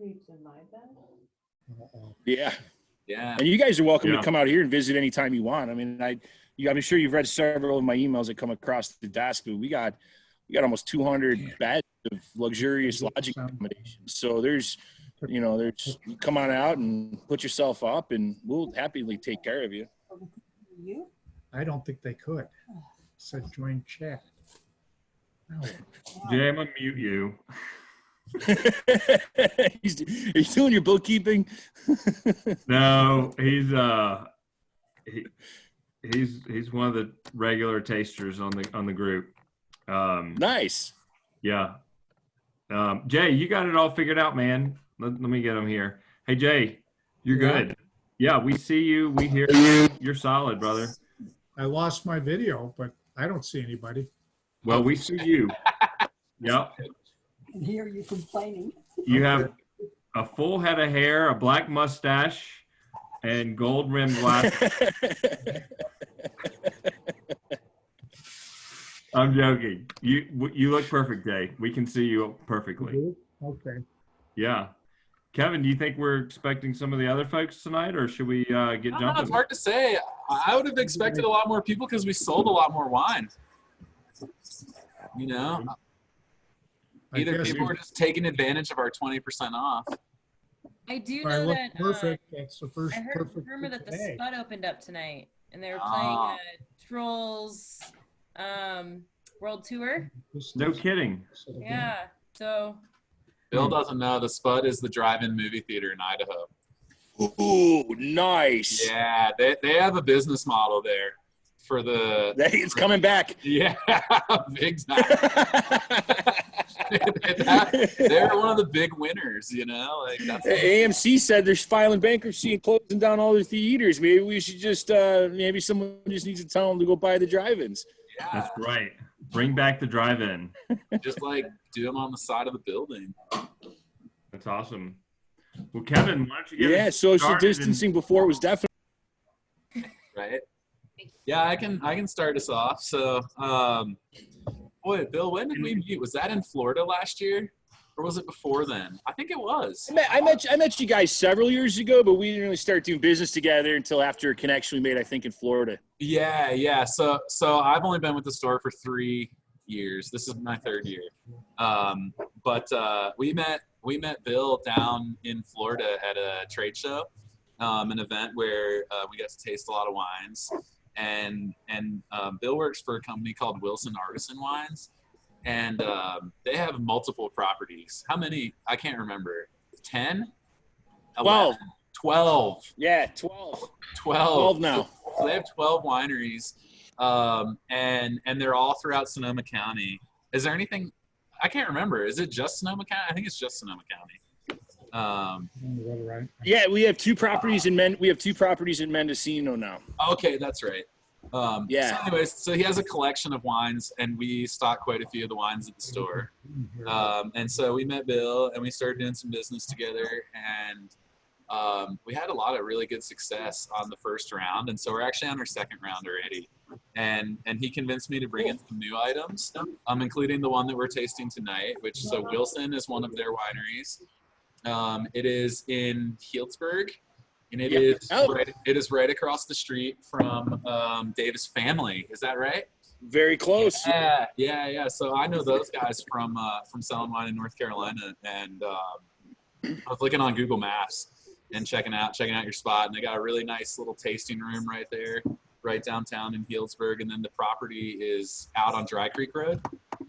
sleeps in my bed. Yeah. Yeah. And you guys are welcome to come out here and visit anytime you want. I mean, I'm sure you've read several of my emails that come across the desk, but we got almost 200 beds of luxurious lodging accommodations. So there's come on out and put yourself up, and we'll happily take care of you. You? I don't think they could. Said join chat. No. Jay, I'm gonna mute you. He's doing your bookkeeping. No, he's one of the regular tasters on the group. Nice. Yeah. Jay, you got it all figured out, man. Let me get him here. Hey, Jay, you're good. Yeah, we see you. We hear you. You're solid, brother. I lost my video, but I don't see anybody. Well, we see you. Yep. I can hear you complaining. You have a full head of hair, a black mustache, and gold rimmed glasses. I'm joking. You look perfect, Jay. We can see you perfectly. Okay. Yeah. Kevin, do you think we're expecting some of the other folks tonight, or should we get jumping? It's hard to say. I would have expected a lot more people because we sold a lot more wine. You know, either people were just taking advantage of our 20% off. I do know that. Perfect. That's the first I heard perfect. rumor that the today. Spud opened up tonight, and they were playing Trolls World Tour. No kidding. Yeah. So. Bill doesn't know the Spud is the drive-in movie theater in Idaho. Ooh, nice. Yeah, they have a business model there for the. It's coming back. Yeah, big time. They're one of the big winners, you know. Like AMC said they're filing bankruptcy and closing down all their theaters. Maybe we should just maybe someone just needs to tell them to go buy the drive-ins. Yeah. That's right. Bring back the drive-in. Just like do them on the side of the building. That's awesome. Well, Kevin, why don't you get us social started distancing before it was definitely right. Yeah, I can start us off. So, boy, Bill, when did we meet? Was that in Florida last year, or was it before then? I think it was. I met you guys several years ago, but we didn't really start doing business together until after a connection we made, I think, in Florida. Yeah. So I've only been with the store for 3 years. This is my 3rd year. But we met Bill down in Florida at a trade show, an event where we got to taste a lot of wines. And Bill works for a company called Wilson Artisan Wines, and they have multiple properties. How many? I can't remember. 10? 12. 12. Yeah, 12. 12 now. So they have 12 wineries, and they're all throughout Sonoma County. Is there anything? I can't remember. Is it just Sonoma County? I think it's just Sonoma County. Yeah, we have 2 properties in Mendocino now. Okay, that's right. Yeah. So anyways, so he has a collection of wines, and we stock quite a few of the wines at the store. And so we met Bill, and we started doing some business together, and we had a lot of really good success on the first round, and so we're actually on our 2nd round already. And he convinced me to bring in some new items, including the one that we're tasting tonight, so Wilson is one of their wineries. It is in Healdsburg, and it is right across the street from Davis Family. Is that right? Very close. Yeah. So I know those guys from selling wine in North Carolina, and I was looking on Google Maps and checking out your spot, and they got a really nice little tasting room right there, right downtown in Healdsburg, and then the property is out on Dry Creek Road.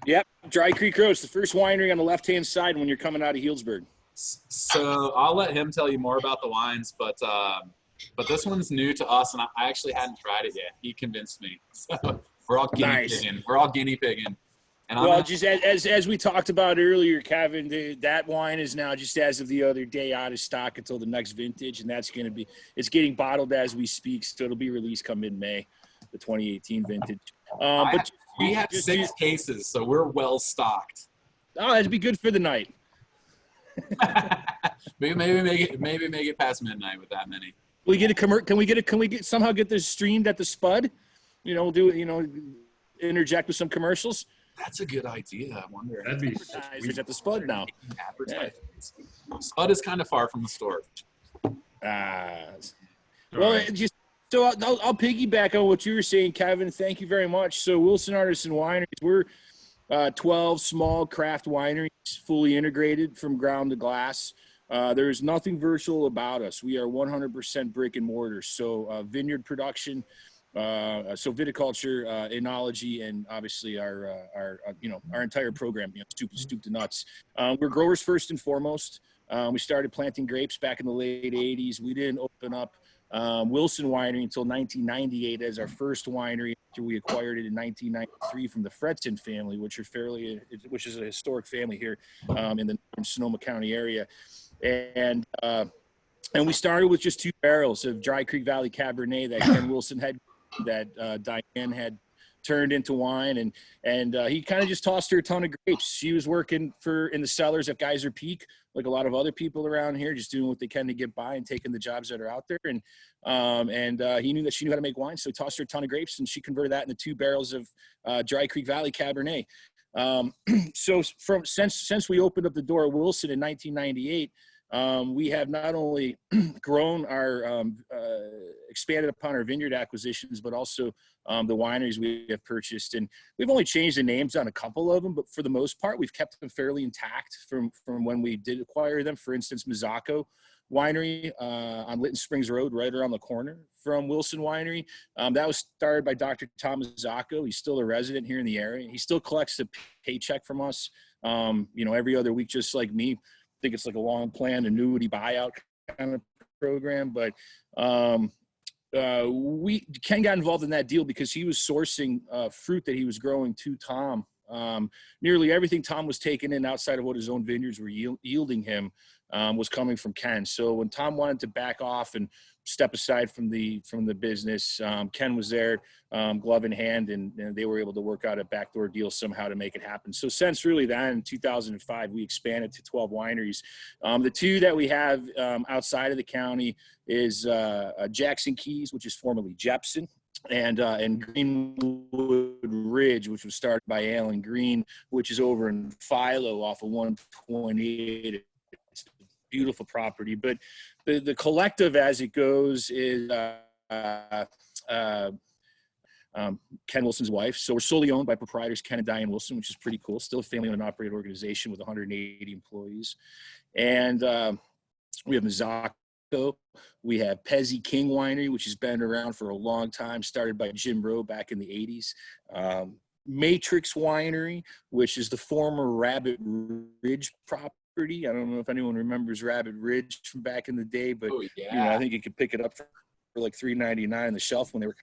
Yep, Dry Creek Road. It's the first winery on the left-hand side when you're coming out of Healdsburg. So I'll let him tell you more about the wines, but this one's new to us, and I actually hadn't tried it yet. He convinced me. So we're all guinea pigging. We're all guinea pigging. And just as we talked about earlier, Kevin, that wine is now just as of the other day out of stock until the next vintage, and it's getting bottled as we speak, so it'll be released come mid-May, the 2018 vintage. We have 6 cases, so we're well stocked. Oh, that'd be good for the night. maybe make it past midnight with that many. Can we somehow get this streamed at the Spud? We'll do it. Interject with some commercials. That's a good idea. I wonder. That'd be advertisers at the Spud now. Advertisements. Spud is kind of far from the store. Well, right. just so I'll piggyback on what you were saying, Kevin. Thank you very much. So Wilson Artisan Wineries, we're 12 small craft wineries, fully integrated from ground to glass. There is nothing virtual about us. We are 100% brick and mortar. So vineyard production, so viticulture, enology, and obviously our entire program, soup to nuts. We're growers first and foremost. We started planting grapes back in the late 80s. We didn't open up Wilson Winery until 1998 as our first winery after we acquired it in 1993 from the Fredson family, which is a historic family here in the Sonoma County area. And we started with just 2 barrels of Dry Creek Valley Cabernet that Ken Wilson had, that Diane had turned into wine, and he kind of just tossed her a ton of grapes. She was working in the cellars at Geyser Peak, like a lot of other people around here, just doing what they can to get by and taking the jobs that are out there. And he knew that she knew how to make wine, so he tossed her a ton of grapes, and she converted that into 2 barrels of Dry Creek Valley Cabernet. So since we opened up the door at Wilson in 1998, we have not only grown our expanded upon our vineyard acquisitions, but also the wineries we have purchased. And we've only changed the names on a couple of them, but for the most part, we've kept them fairly intact from when we did acquire them. For instance, Mazzacco Winery on Lytton Springs Road, right around the corner from Wilson Winery. That was started by Dr. Tom Mazzacco. He's still a resident here in the area. He still collects a paycheck from us, every other week, just like me. I think it's like a long planned annuity buyout kind of program, but Ken got involved in that deal because he was sourcing fruit that he was growing to Tom. Nearly everything Tom was taking in outside of what his own vineyards were yielding him was coming from Ken. So when Tom wanted to back off and step aside from the business, Ken was there, glove in hand, and they were able to work out a backdoor deal somehow to make it happen. So since really that in 2005, we expanded to 12 wineries. The 2 that we have outside of the county is Jackson Keys, which is formerly Jepson, and Greenwood Ridge, which was started by Alan Green, which is over in Philo off of 128. It's a beautiful property, but the collective as it goes is Ken Wilson's wife. So we're solely owned by proprietors Ken and Diane Wilson, which is pretty cool. Still a family-owned and operated organization with 180 employees. And we have Mazzacco. We have Pezzi King Winery, which has been around for a long time, started by Jim Rowe back in the 80s. Matrix Winery, which is the former Rabbit Ridge property. I don't know if anyone remembers Rabbit Ridge from back in the day, but I think you could pick it up for like $3.99 on the shelf when they're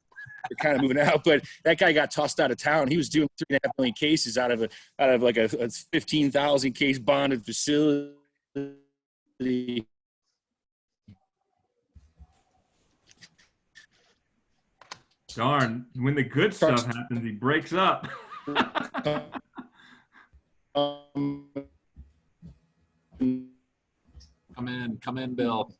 kind of moving out. But that guy got tossed out of town. He was doing 3.5 million cases out of like a 15,000 case bonded facility. Darn, when the good stuff happens, he breaks up. Come in, Bill.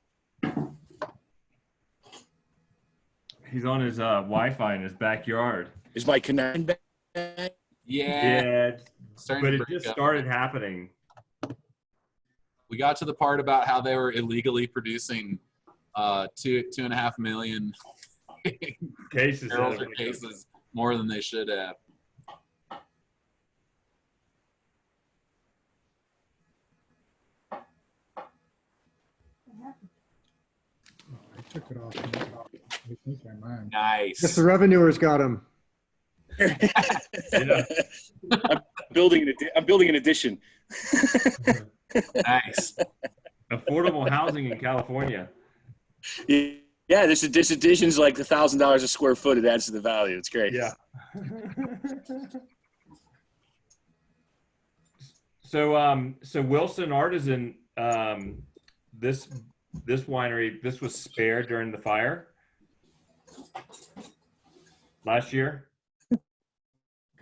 He's on his Wi-Fi in his backyard. Is my connection back? Yeah. But it just started happening. We got to the part about how they were illegally producing 2.5 million cases more than they should have. I took it off. I think I might. Nice. Yes, the revenuers got him. I'm building an addition. Nice. Affordable housing in California. Yeah, this addition's like $1,000 a square foot. It adds to the value. It's great. Yeah. So Wilson Artisan, this winery, this was spared during the fire last year.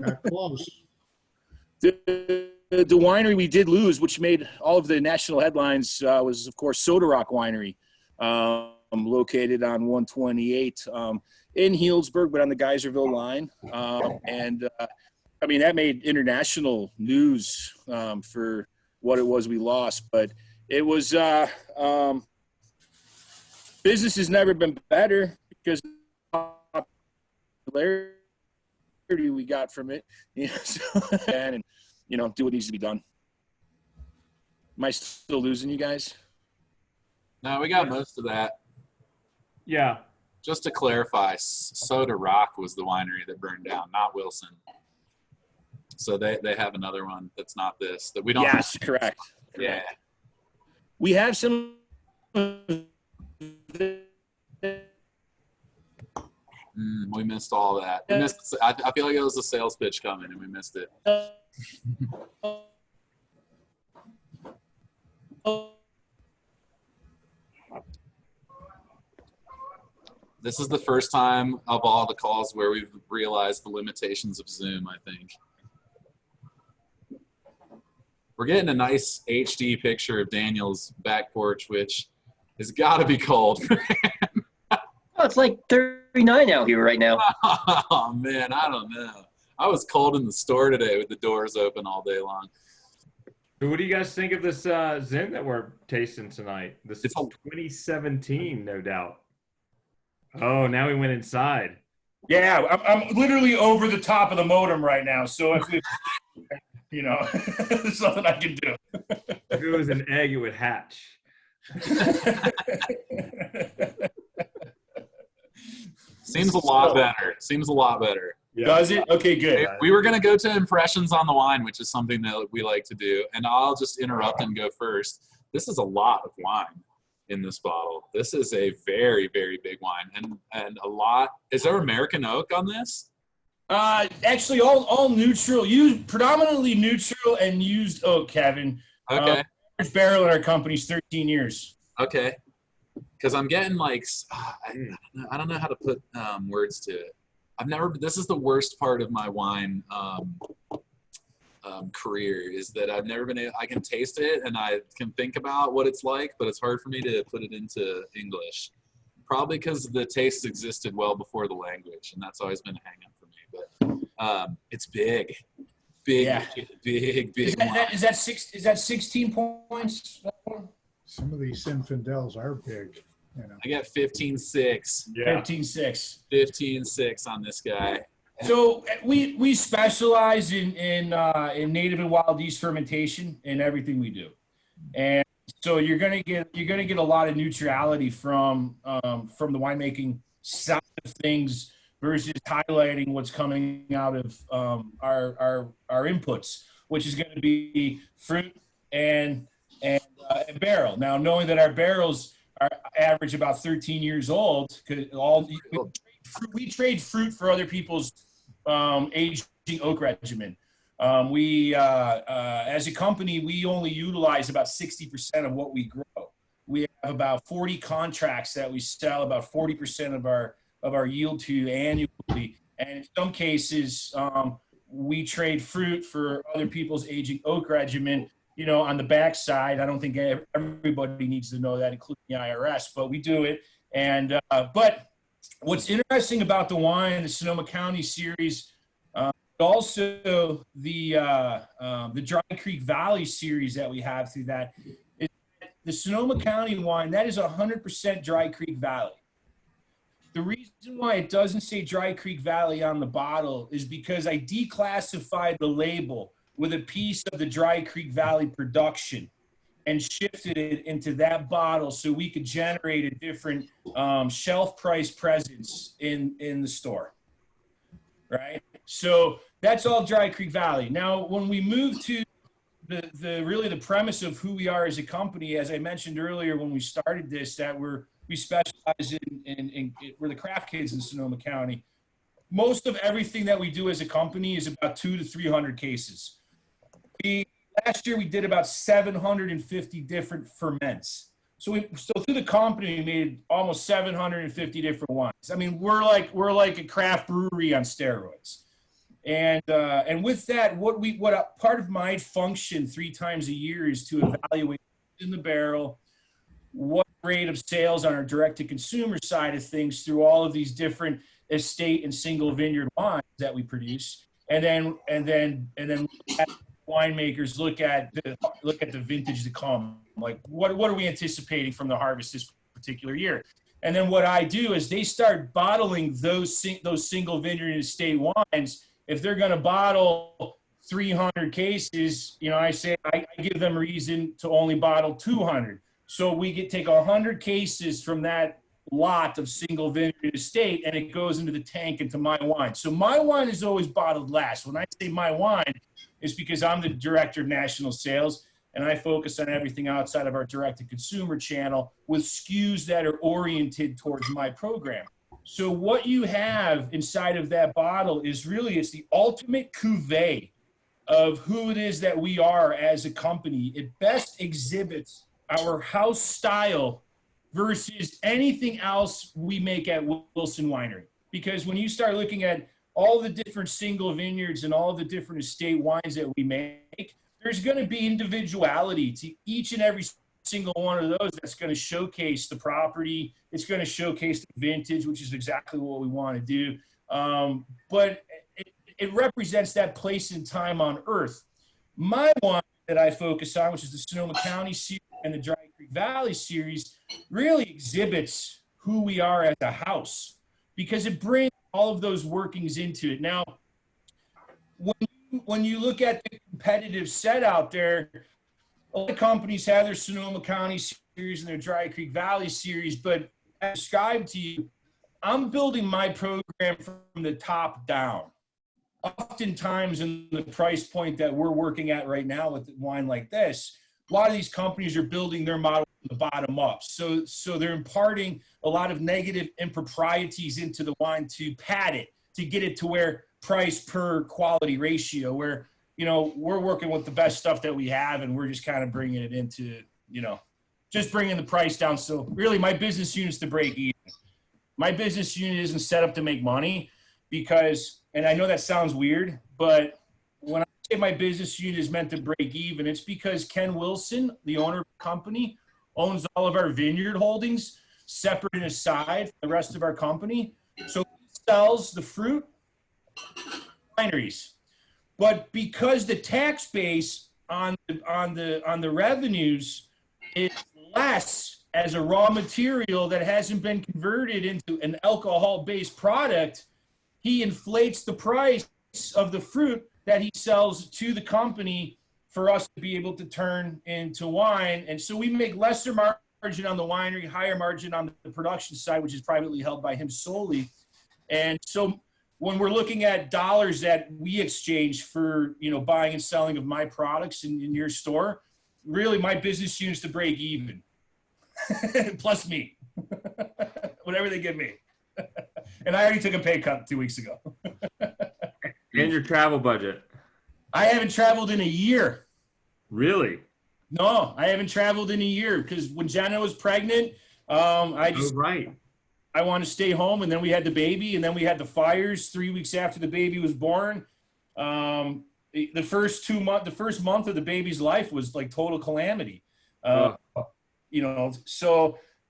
Got close. The winery we did lose, which made all of the national headlines, was of course Soda Rock Winery, located on 128 in Healdsburg, but on the Geyserville line. I mean, that made international news for what it was we lost. But It was business has never been better because of the popularity we got from it. You know, so, and you know, do what needs to be done. Am I still losing you guys? No, we got most of that. Yeah. Just to clarify, Soda Rock was the winery that burned down, not Wilson. So they have another one that's not this that we don't. Yes, correct. Yeah. We have some. We missed all that. We missed. I feel like it was a sales pitch coming, and we missed it. This is the first time of all the calls where we've realized the limitations of Zoom, I think. We're getting a nice HD picture of Daniel's back porch, which has got to be cold. Oh, it's like 39 out here right now. Oh, man, I don't know. I was cold in the store today with the doors open all day long. So what do you guys think of this Zin that we're tasting tonight? This is 2017, no doubt. Oh, now we went inside. Yeah, I'm literally over the top of the modem right now. So if we, you know, there's nothing I can do. If it was an egg, it would hatch. Seems a lot better. Seems a lot better. Yeah. Does it? Okay, good. We were going to go to impressions on the wine, which is something that we like to do. And I'll just interrupt and go first. This is a lot of wine in this bottle. This is a very, very big wine. And a lot. Is there American oak on this? Actually, all neutral, used predominantly neutral and used oak, Kevin. Okay. Average barrel in our company's 13 years. Okay. Because I'm getting like, I don't know how to put words to it. This is the worst part of my wine career is that I've never been able, I can taste it and I can think about what it's like, but it's hard for me to put it into English. Probably because the taste existed well before the language, and that's always been a hang up for me. But it's big. Yeah. Big wine. Is that 16 points? Some of these Zinfandels are big, you know. I got 15.6. Yeah. 15.6. 15.6 on this guy. So we specialize in native and wild yeast fermentation in everything we do, and so you're gonna get a lot of neutrality from the winemaking side of things versus highlighting what's coming out of our inputs, which is going to be fruit and barrel. Now, knowing that our barrels are average about 13 years old, because we trade fruit for other people's aging oak regimen. As a company, we only utilize about 60% of what we grow. We have about 40 contracts that we sell about 40% of our yield to annually. And in some cases, we trade fruit for other people's aging oak regimen. You know, on the backside, I don't think everybody needs to know that, including the IRS, but we do it. And but what's interesting about the wine, the Sonoma County series, also the Dry Creek Valley series that we have through that, is the Sonoma County wine, that is 100% Dry Creek Valley. The reason why it doesn't say Dry Creek Valley on the bottle is because I declassified the label with a piece of the Dry Creek Valley production and shifted it into that bottle so we could generate a different shelf price presence in the store, right? So that's all Dry Creek Valley. Now, when we move to the premise of who we are as a company, as I mentioned earlier when we started this, that we specialize in we're the craft kids in Sonoma County. Most of everything that we do as a company is about 200 to 300 cases. Last year we did about 750 different ferments. So through the company we made almost 750 different wines. I mean, we're like a craft brewery on steroids. And with that, what part of my function 3 times a year is to evaluate in the barrel what rate of sales on our direct to consumer side of things through all of these different estate and single vineyard wines that we produce, and then winemakers look at the vintage to come. Like, what are we anticipating from the harvest this particular year? And then what I do is they start bottling those single vineyard and estate wines. If they're going to bottle 300 cases, I say I give them reason to only bottle 200. So we take 100 cases from that lot of single vineyard estate, and it goes into the tank into my wine. So my wine is always bottled last. When I say my wine, it's because I'm the director of national sales, and I focus on everything outside of our direct-to-consumer channel with SKUs that are oriented towards my program. So what you have inside of that bottle is it's the ultimate cuvee of who it is that we are as a company. It best exhibits our house style versus anything else we make at Wilson Winery. Because when you start looking at all the different single vineyards and all the different estate wines that we make, there's going to be individuality to each and every single one of those that's going to showcase the property. It's going to showcase the vintage, which is exactly what we want to do. But it represents that place and time on earth. My wine that I focus on, which is the Sonoma County series and the Dry Creek Valley series, really exhibits who we are as a house because it brings all of those workings into it. Now, when you look at the competitive set out there, a lot of companies have their Sonoma County series and their Dry Creek Valley series, but as I described to you, I'm building my program from the top down. Oftentimes in the price point that we're working at right now with wine like this, a lot of these companies are building their model from the bottom up. So they're imparting a lot of negative improprieties into the wine to pad it, to get it to where price per quality ratio, where, we're working with the best stuff that we have and we're just kind of bringing it into, just bringing the price down. So really my business unit's to break even. My business unit isn't set up to make money because, and I know that sounds weird, but when I say my business unit is meant to break even, it's because Ken Wilson, the owner of the company, owns all of our vineyard holdings separate and aside from the rest of our company. So he sells the fruit wineries. But because the tax base on the revenues is less as a raw material that hasn't been converted into an alcohol-based product, he inflates the price of the fruit that he sells to the company for us to be able to turn into wine. And so we make lesser margin on the winery, higher margin on the production side, which is privately held by him solely. And so when we're looking at dollars that we exchange for, buying and selling of my products in your store, really my business unit is to break even. Plus me. Whatever they give me. And I already took a pay cut 2 weeks ago. And your travel budget. I haven't traveled in a year. Really? No, I haven't traveled in a year because when Jenna was pregnant, I wanted to stay home, and then we had the baby, and then we had the fires 3 weeks after the baby was born. The first month of the baby's life was like total calamity. So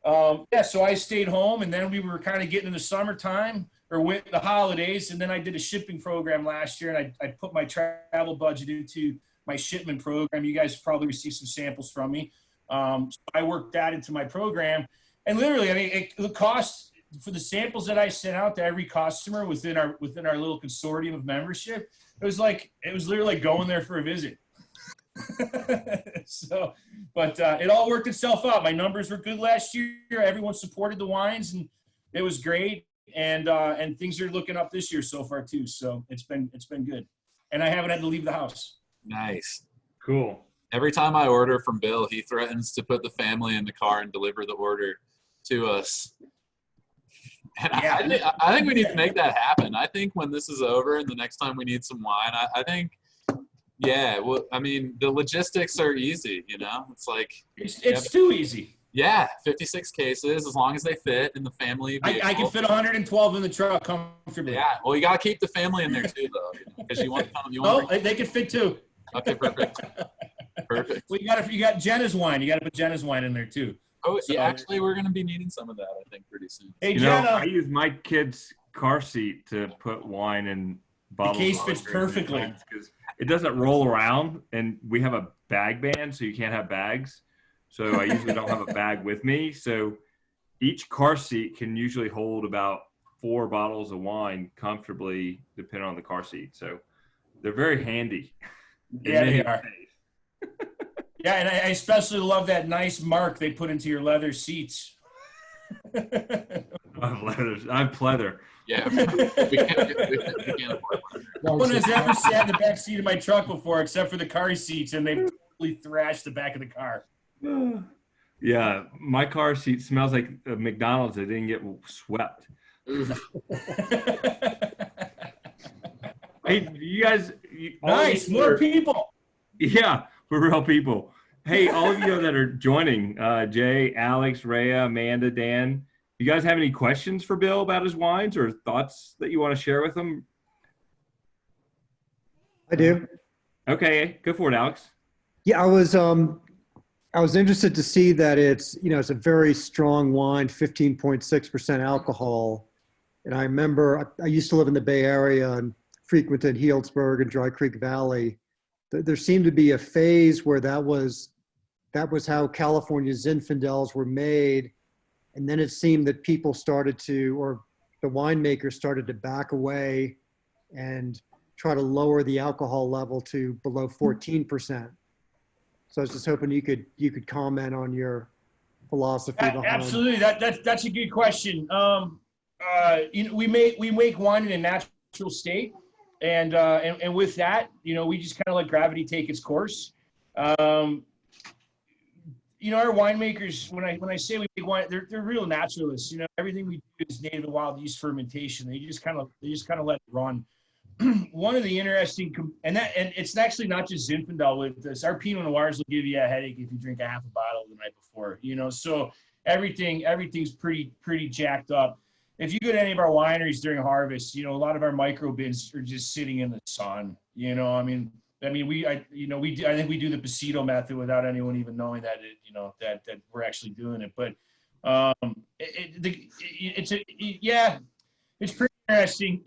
I stayed home, and then we were kind of getting in the summertime or with the holidays, and then I did a shipping program last year, and I put my travel budget into my shipment program. You guys probably received some samples from me. So I worked that into my program, and literally, the cost for the samples that I sent out to every customer within our little consortium of membership, it was literally like going there for a visit. But it all worked itself out. My numbers were good last year. Everyone supported the wines, and it was great. And things are looking up this year so far too. So it's been good, and I haven't had to leave the house. Nice. Cool. Every time I order from Bill, he threatens to put the family in the car and deliver the order to us. And yeah. I think we need to make that happen. I think when this is over and the next time we need some wine, I think, yeah, well, I mean, the logistics are easy, It's like it's too easy. Yeah, 56 cases, as long as they fit in the family vehicle. I can fit 112 in the truck comfortably. Yeah, well, you got to keep the family in there too, though, because you want to. They can fit too. Okay, perfect. Perfect. Well, you got Jenna's wine. You got to put Jenna's wine in there too. Oh, so actually, we're going to be needing some of that, I think, pretty soon. Hey, Jenna. I use my kid's car seat to put wine in bottles. case of fits luxury in perfectly. bags, 'cause it doesn't roll around, and we have a bag ban, so you can't have bags. So I usually don't have a bag with me. So each car seat can usually hold about 4 bottles of wine comfortably, depending on the car seat. So they're very handy. Yeah, they are. Yeah, and I especially love that nice mark they put into your leather seats. I'm pleather. Yeah, we can't afford one. No one has ever sat in the back seat of my truck before, except for the car seats, and they've totally thrashed the back of the car. Yeah, my car seat smells like a McDonald's that didn't get swept. Hey, you guys. Nice, more people. Yeah, we're real people. Hey, all of you that are joining, Jay, Alex, Rhea, Amanda, Dan, you guys have any questions for Bill about his wines or thoughts that you want to share with him? I do. Okay, go for it, Alex. Yeah, I was interested to see that it's, it's a very strong wine, 15.6% alcohol. And I remember I used to live in the Bay Area and frequented Healdsburg and Dry Creek Valley. There seemed to be a phase where that was how California Zinfandels were made. And then it seemed that people started to, or the winemakers started to back away and try to lower the alcohol level to below 14%. So I was just hoping you could comment on your philosophy behind. Absolutely, that's a good question. We make wine in a natural state, and with that, we just kind of let gravity take its course. Our winemakers, when I say we make wine, they're real naturalists. Everything we do is native to wild yeast fermentation. They just kind of let it run. One of the interesting, and it's actually not just Zinfandel with this. Our Pinot Noirs will give you a headache if you drink a half a bottle the night before. So everything's pretty jacked up. If you go to any of our wineries during harvest, a lot of our micro bins are just sitting in the sun. I think we do the Pasito method without anyone even knowing that that we're actually doing it. But it's pretty interesting.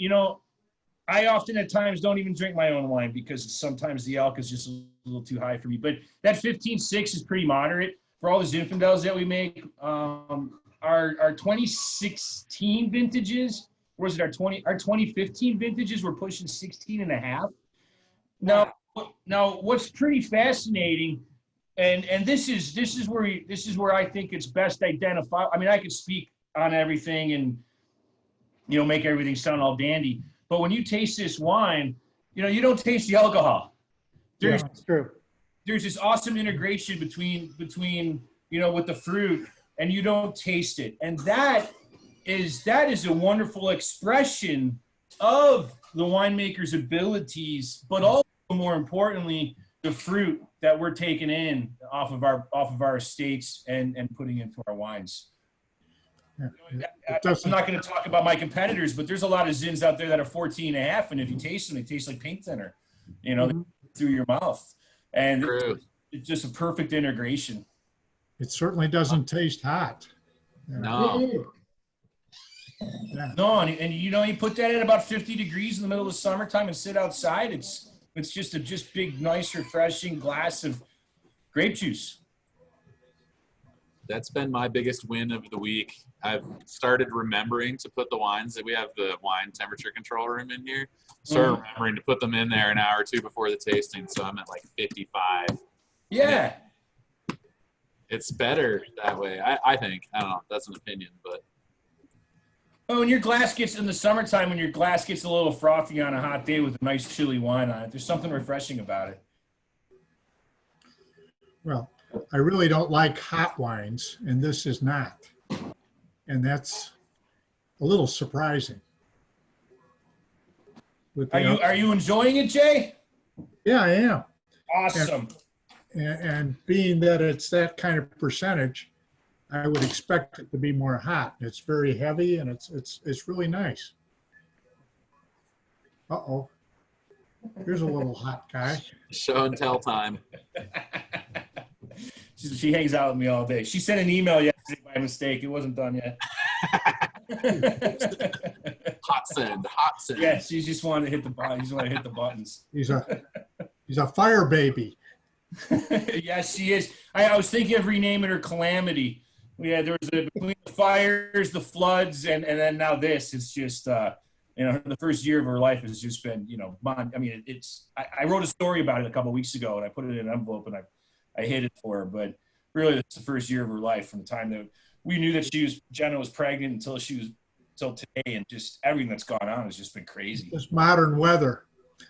I often at times don't even drink my own wine because sometimes the alcohol is just a little too high for me. But that 15.6 is pretty moderate for all the Zinfandels that we make. Our 2016 vintages, or was it our 2015 vintages? We're pushing 16 and a half. Now, what's pretty fascinating, and this is where I think it's best identified. I mean, I could speak on everything and make everything sound all dandy, but when you taste this wine, you don't taste the alcohol. That's true. There's this awesome integration between with the fruit, and you don't taste it, and that is a wonderful expression of the winemaker's abilities, but also more importantly, the fruit that we're taking in off of our estates and putting into our wines. I'm not going to talk about my competitors, but there's a lot of Zins out there that are 14 and a half, and if you taste them, they taste like paint thinner, through your mouth. And it's just a perfect integration. It certainly doesn't taste hot. No. Yeah. No, and you put that at about 50 degrees in the middle of the summertime and sit outside. It's just a big, nice, refreshing glass of grape juice. That's been my biggest win of the week. I've started remembering to put the wines that we have the wine temperature control room in here. Started remembering to put them in there an hour or two before the tasting. So I'm at like 55. Yeah. It's better that way. I think. I don't know. That's an opinion, but. Oh, when your glass gets in the summertime, when your glass gets a little frothy on a hot day with a nice chilly wine on it, there's something refreshing about it. Well, I really don't like hot wines, and this is not. And that's a little surprising. Are you enjoying it, Jay? Yeah, I am. Awesome. And being that it's that kind of percentage, I would expect it to be more hot. It's very heavy, and it's really nice. Uh-oh. Here's a little hot guy. Show and tell time. She hangs out with me all day. She sent an email yesterday by mistake. It wasn't done yet. Hot send, hot send. Yeah, she just wanted to hit the button. Just wanted to hit the buttons. He's a fire baby. Yes, she is. I was thinking of renaming her Calamity. Yeah, there was between the fires, the floods, and then now this. It's just the first year of her life has just been I mean, I wrote a story about it a couple of weeks ago, and I put it in an envelope, and I hid it for her. But really, it's the first year of her life from the time that we knew that Jenna was pregnant until today, and just everything that's gone on has just been crazy. It's modern weather.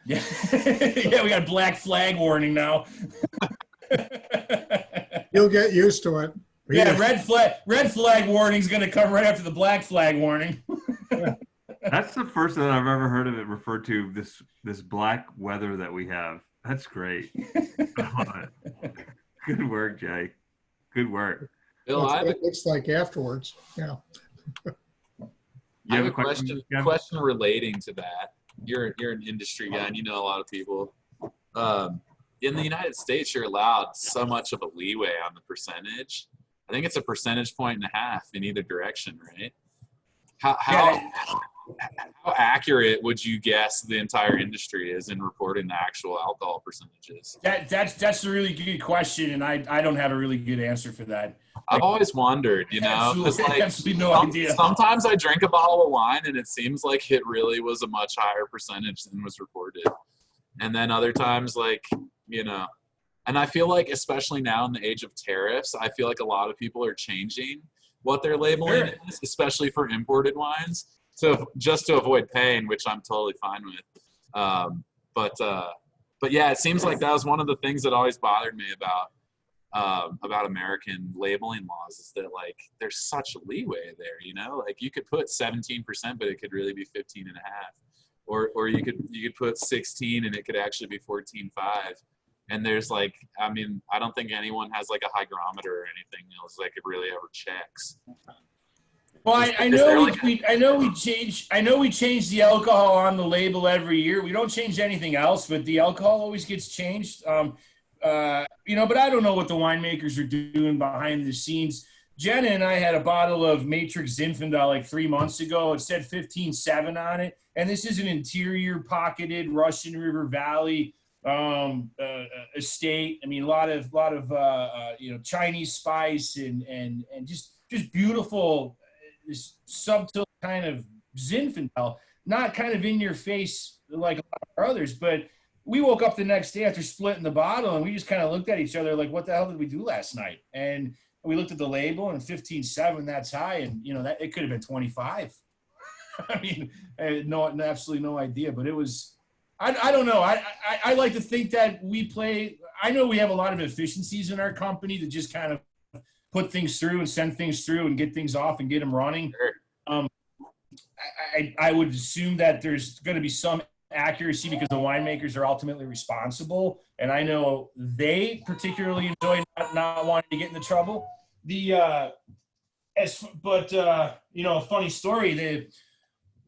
Yeah, yeah, we got black flag warning now. You'll get used to it. Yeah, red flag warning is going to come right after the black flag warning. That's the first time I've ever heard of it referred to, this black weather that we have. That's great. Good work, Jay. Good work. Bill, I It looks like afterwards. Yeah. I have a question relating to that. You're an industry guy and you know a lot of people. In the United States, you're allowed so much of a leeway on the percentage. I think it's a percentage point and a half in either direction, right? How accurate would you guess the entire industry is in reporting the actual alcohol percentages? That's a really good question, and I don't have a really good answer for that. I've always wondered, absolutely no idea. Sometimes I drink a bottle of wine and it seems like it really was a much higher percentage than was reported. And then other times, and I feel like, especially now in the age of tariffs, I feel like a lot of people are changing what they're labeling is, especially for imported wines. So just to avoid paying, which I'm totally fine with. But yeah, it seems like that was one of the things that always bothered me about American labeling laws, is that there's such leeway there, you could put 17%, but it could really be 15 and a half. Or you could put 16 and it could actually be 14.5. And there's I don't think anyone has a hygrometer or anything else it really ever checks. Well, I know we change the alcohol on the label every year. We don't change anything else, but the alcohol always gets changed. But I don't know what the winemakers are doing behind the scenes. Jenna and I had a bottle of Matrix Zinfandel 3 months ago. It said 15.7 on it, and this is an interior pocketed Russian River Valley estate. I mean, a lot of Chinese spice and just beautiful, this subtle kind of Zinfandel, not kind of in your face like a lot of others. But we woke up the next day after splitting the bottle, and we just kind of looked at each other like, what the hell did we do last night? And we looked at the label, and 15.7, that's high, and that it could have been 25. I mean, absolutely no idea, but it was. I don't know. I like to think that I know we have a lot of efficiencies in our company to just kind of put things through and send things through and get things off and get them running. I would assume that there's going to be some accuracy because the winemakers are ultimately responsible. And I know they particularly enjoy not wanting to get into trouble. A funny story, the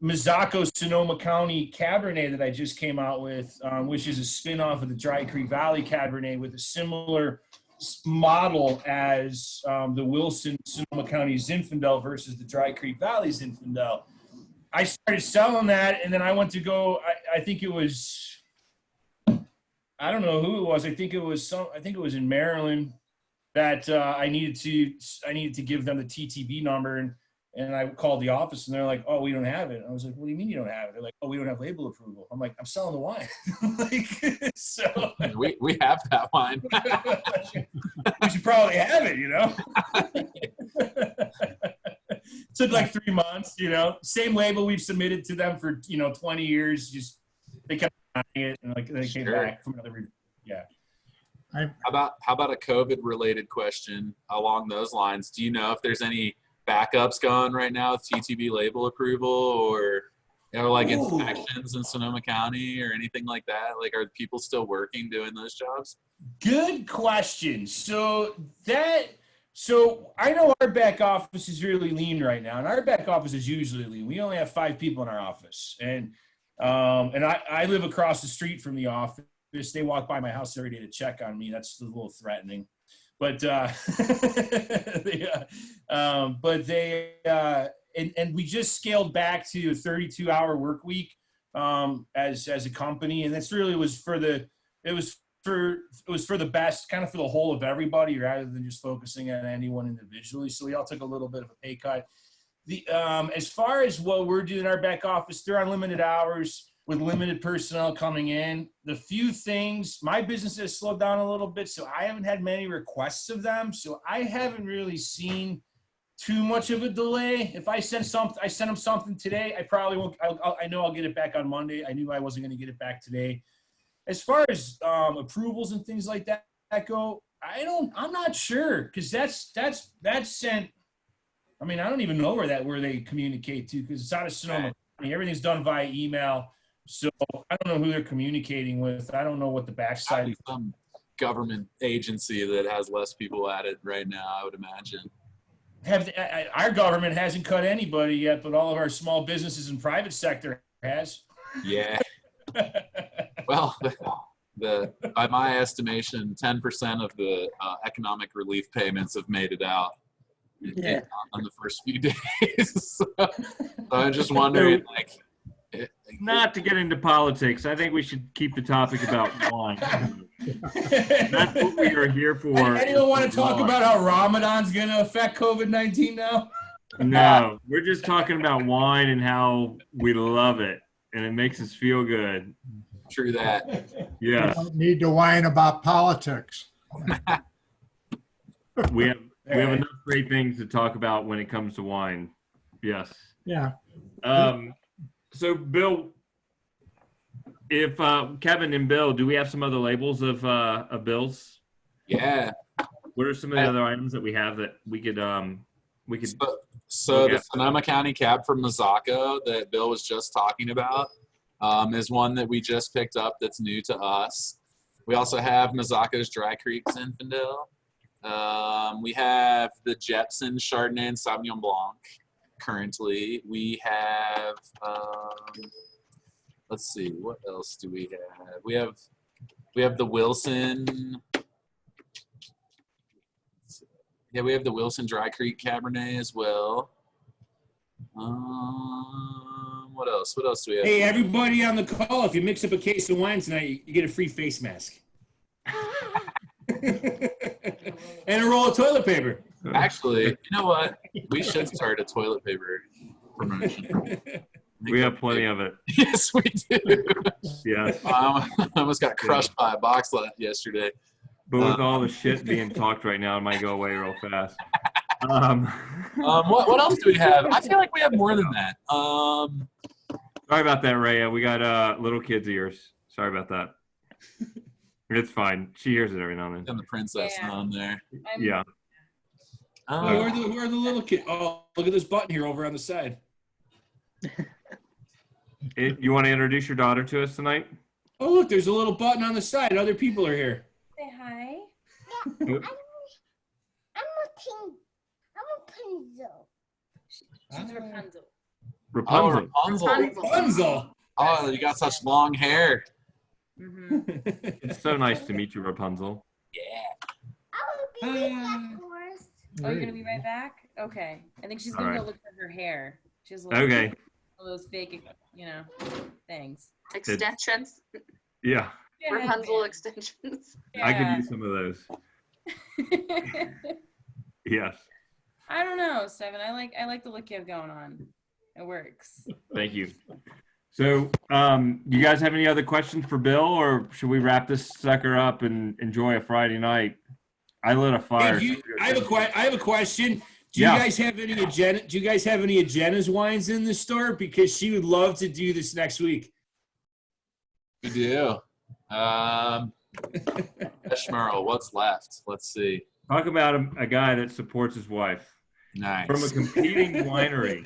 Mazzacco Sonoma County Cabernet that I just came out with, which is a spin-off of the Dry Creek Valley Cabernet with a similar model as the Wilson Sonoma County Zinfandel versus the Dry Creek Valley Zinfandel. I started selling that, and then I went to go, I think it was, I don't know who it was. I think it was in Maryland that I needed to give them the TTB number, and I called the office, and they're like, "Oh, we don't have it." I was like, "What do you mean you don't have it?" They're like, "Oh, we don't have label approval." I'm like, "I'm selling the wine." So we have that wine. We should probably have it, Took 3 months, Same label we've submitted to them for 20 years. Just they kept buying it, and they came back from another. Yeah. How about a COVID-related question along those lines? Do you know if there's any backups going right now with TTB label approval or inspections in Sonoma County or anything like that? Are people still working doing those jobs? Good question. So I know our back office is really lean right now, and our back office is usually lean. We only have 5 people in our office, and I live across the street from the office. They walk by my house every day to check on me. That's a little threatening. But and we just scaled back to a 32-hour work week as a company, and this really was for the best, kind of for the whole of everybody, rather than just focusing on anyone individually. So we all took a little bit of a pay cut. As far as what we're doing in our back office, they're on limited hours with limited personnel coming in. The few things, my business has slowed down a little bit, so I haven't had many requests of them. So I haven't really seen too much of a delay. If I send them something today, I probably won't. I know I'll get it back on Monday. I knew I wasn't going to get it back today. As far as approvals and things like that go, I'm not sure, because that's sent. I mean, I don't even know where they communicate to, because it's out of Sonoma County. Everything's done via email. So I don't know who they're communicating with. I don't know what the backside is. Some government agency that has less people at it right now, I would imagine. Our government hasn't cut anybody yet, but all of our small businesses and private sector has. Yeah. Well, by my estimation, 10% of the economic relief payments have made it out on the first few days. So I'm just wondering, not to get into politics, I think we should keep the topic about wine. That's what we are here for. Anyone want to talk about how Ramadan's going to affect COVID-19 now? No, we're just talking about wine and how we love it, and it makes us feel good. True that. Yes. We don't need to whine about politics. We have enough great things to talk about when it comes to wine. Yes. Yeah. So, Bill, if Kevin and Bill, do we have some other labels of Bill's? Yeah. What are some of the other items that we have that we could So the Sonoma County cab from Mazzacco that Bill was just talking about is one that we just picked up that's new to us. We also have Mazzacco's Dry Creek Zinfandel. We have the Jepson Chardonnay and Sauvignon Blanc. Currently, we have, let's see, what else do we have? We have the Wilson. Yeah, we have the Wilson Dry Creek Cabernet as well. What else? What else do we have? Hey, everybody on the call, if you mix up a case of wine tonight, you get a free face mask. And a roll of toilet paper. Actually, you know what? We should start a toilet paper promotion. We have plenty of it. Yes, we do. Yes. I almost got crushed by a box yesterday. But with all the shit being talked right now, it might go away real fast. What else do we have? I feel like we have more than that. Sorry about that, Rhea. We got little kids' ears. Sorry about that. It's fine. She hears it every now and then. And the princess on there. Yeah. Who are the little kids? Oh, look at this button here over on the side. You want to introduce your daughter to us tonight? Oh, look, there's a little button on the side. Other people are here. Say hi. I'm Rapunzel. She's Rapunzel. Rapunzel. Rapunzel. Oh, you got such long hair. Mm-hmm. It's so nice to meet you, Rapunzel. I will be right back, Boris. Oh, you're gonna be right back? Okay. I think she's gonna All go right. look for her hair. She has little, Okay. those fake, things. Extensions. Yeah. Rapunzel extensions. I could use some of those. Yes. I don't know, Stephen. I like the look you have going on. It works. Thank you. So, you guys have any other questions for Bill, or should we wrap this sucker up and enjoy a Friday night? I lit a fire. Hey, I have a question. Do you guys have any agenda? Do you guys have any Agenda's wines in the store? Because she would love to do this next week. We do. Schmerl, what's left? Let's see. Talk about a guy that supports his wife. Nice. From a competing winery.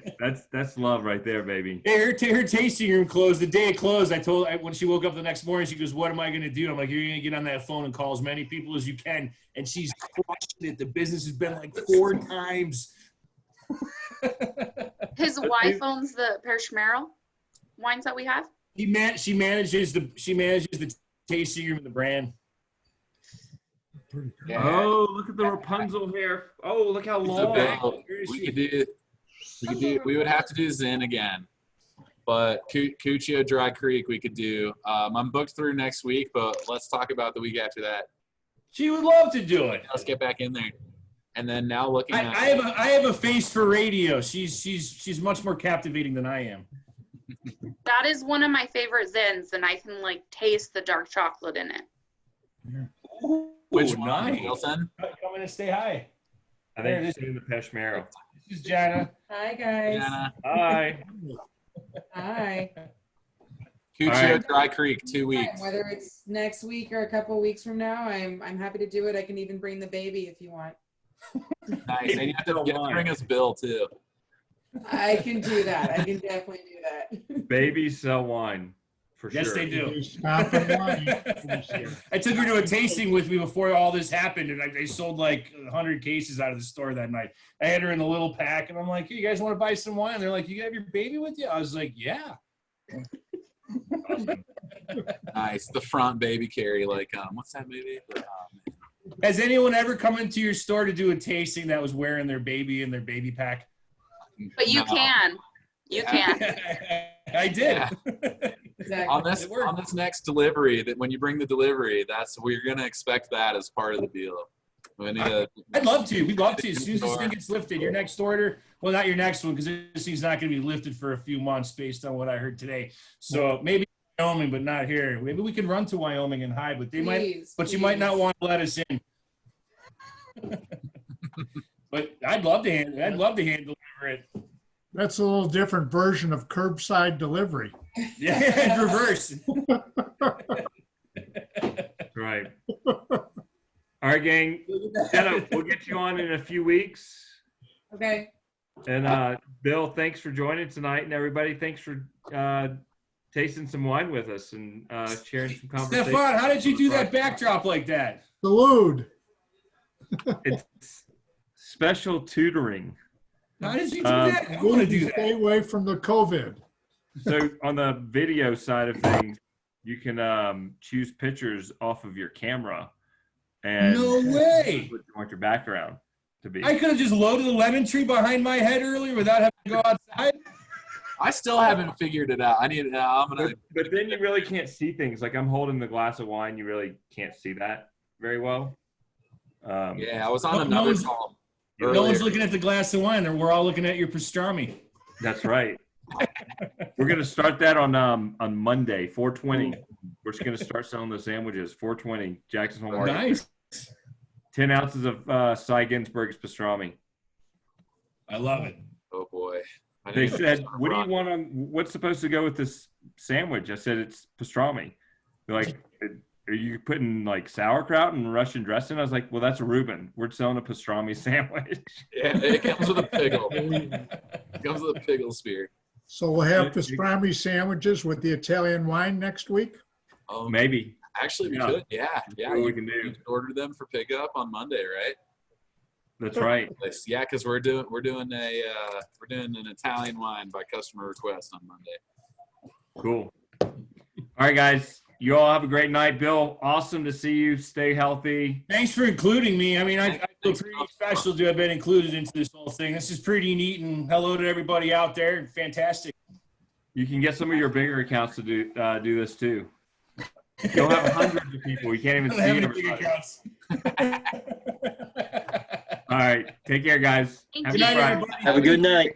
That's love right there, baby. Hey, her tasting room closed. The day it closed, I told her when she woke up the next morning, she goes, "What am I going to do?" I'm like, "You're going to get on that phone and call as many people as you can." And she's crushed it. The business has been like 4 times. His wife owns the Pershmerel wines that we have. She manages the tasting room and the brand. Yeah. Oh, look at the Rapunzel hair. Oh, look how So long. Bill, we could do We would have to do Zen again. But Cuccio Dry Creek we could do. I'm booked through next week, but let's talk about the week after that. She would love to do it. Let's get back in there. And then now looking at I have a face for radio. She's much more captivating than I am. That is one of my favorite Zens, and I can like taste the dark chocolate in it. Ooh, Which one? nice. Wilson? Come in and stay hi. I think it's in the Peshmerga. This is Jana. Hi, guys. Jana. Hi. Hi. Cuccio right. Dry Creek, 2 weeks. Whether it's next week or a couple weeks from now, I'm happy to do it. I can even bring the baby if you want. Nice. And you have to bring us Bill too. I can do that. I can definitely do that. Babies sell wine for Yes, sure. they do. Stop and wine. I took her to a tasting with me before all this happened, and I sold like 100 cases out of the store that night. I had her in a little pack, and I'm like, hey, you guys want to buy some wine? And they're like, you have your baby with you? I was like, yeah. Nice. The front baby carry, like what's that movie? Has anyone ever come into your store to do a tasting that was wearing their baby in their baby pack? But you No. can. You can. I did. Yeah. Exactly. On this next delivery, that when you bring the delivery, we're gonna expect that as part of the deal. We need to, I'd love to. We'd love to. As soon as this thing gets lifted, your next order, well, not your next one, because this thing's not going to be lifted for a few months based on what I heard today. So maybe Wyoming, but not here. Maybe we can run to Wyoming and hide, but you might not want to let us in. But I'd love to hand deliver it. That's a little different version of curbside delivery. Yeah, in reverse. Right. All right, gang. Jenna, we'll get you on in a few weeks. Okay. And Bill, thanks for joining tonight. And everybody, thanks for tasting some wine with us and sharing some conversation. Stefan, how did you do that backdrop like that? Salute. It's special tutoring. How did you do that? I want to do Stay that. away from the COVID. So on the video side of things, you can choose pictures off of your camera. And No way. what you want your background to be. I could have just loaded a lemon tree behind my head earlier without having to go outside. I still haven't figured it out. I'm gonna. But then you really can't see things. Like I'm holding the glass of wine, you really can't see that very well. Yeah, I was on No another one's- call. No one's earlier. looking at the glass of wine, and we're all looking at your pastrami. That's right. We're gonna start that on Monday, 4/20. We're just gonna start selling the sandwiches, 4/20, Jacksonville Market. Nice. 10 ounces of Cy Ginsberg's pastrami. I love it. Oh boy. I They need to said, start "What do you running. want on? What's supposed to go with this sandwich?" I said, "It's pastrami." They're like, "Are you putting like sauerkraut and Russian dressing?" I was like, "Well, that's a Reuben. We're selling a pastrami sandwich." Yeah, it comes with a pickle. It comes with a pickle spear. So we'll have pastrami sandwiches with the Italian wine next week. Oh, Maybe. actually, we Yeah. could. Yeah, yeah. What we You can do. you can order them for pickup on Monday, right? That's right. Yeah, because we're doing an Italian wine by customer request on Monday. Cool. All right, guys. You all have a great night. Bill, awesome to see you. Stay healthy. Thanks for including me. I mean, I feel Thanks, pretty Bob. special to have been included into this whole thing. This is pretty neat, and hello to everybody out there. Fantastic. You can get some of your bigger accounts to do this too. You'll have hundreds of people. You can't even I don't have see any big everybody. accounts. All right. Take care, guys. Thank Have a you. good Good night, Friday. everybody. Have a good night.